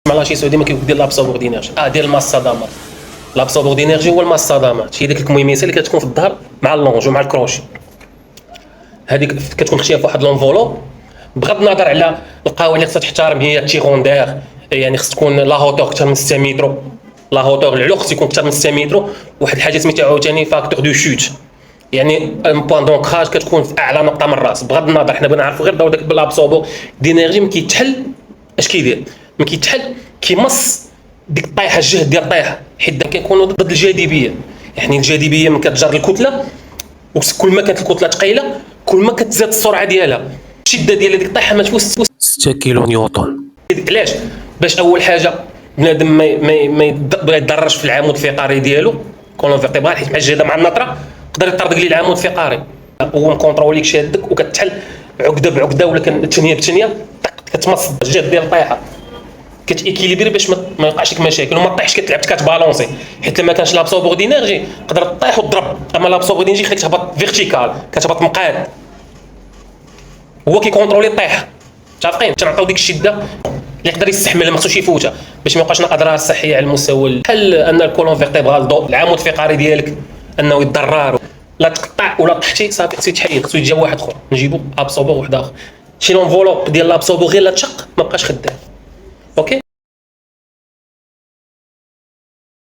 مع لاشي سعودي ما كيدير لابسابور دينيرجي ديال الماسا دامات. لابسابور دينيرجي هو الماسا دامات، هي ديك الكميميسه اللي كتكون في الظهر مع اللونج ومع الكروشي. هذيك كتكون خشيه في واحد لونفولو، بغض النظر على القهوه اللي خصها تحترم هي التيغوندير، يعني خص تكون لا هوتور اكثر من 6 متر، لا هوتور العلو خص يكون اكثر من 6 متر. واحد الحاجه سميتها عاوتاني فاكتور دو شوت، يعني ان بوان دونكراج كتكون في اعلى نقطه من الراس. بغض النظر حنا بغينا نعرفوا غير داك لابسابور دينيرجي ما كيتحل. اش كيدير؟ ما كيتحل، كيمص ديك الطيحه، الجهد ديال الطيحه، حيت كيكونوا ضد الجاذبيه. يعني الجاذبيه من كتجر الكتله، وكل ما كانت الكتله ثقيله كل ما كتزاد السرعه ديالها. الشده ديال ديك الطيحه ما تفوتش 6 كيلو نيوتن. علاش؟ باش اول حاجه بنادم ما يضررش في العمود الفقري ديالو كولون فيرتيبرال، حيت مع الجهده مع النطره يقدر يطردق لي العمود الفقري. هو مكونتروليك شادك وكتحل عقده بعقده ولا تنيه بتنيه، كتمص الجهد ديال الطيحه، كتيكيليبري باش ما يوقعش لك مشاكل وما طيحش كتلعب كتبالونسي. حيت لما كانش لابسابور دينيرجي تقدر طيح وتضرب، اما لابسابور دينيرجي خليك تهبط فيرتيكال، كتهبط مقاد، هو كيكونترولي الطيحه. متفقين؟ تنعطيو ديك الشده اللي يقدر يستحمل، ما خصوش يفوتها باش ما يبقاش لنا اضرار صحيه على المستوى. بحال ان الكولون فيرتيبرال العمود الفقري ديالك انه يتضرر، لا تقطع ولا طحتي صافي خصو يتحيد، خصو يتجا واحد اخر، نجيبو ابسابور واحد اخر. شي لونفولوب ديال لابسابور غير لا تشق ما بقاش خدام.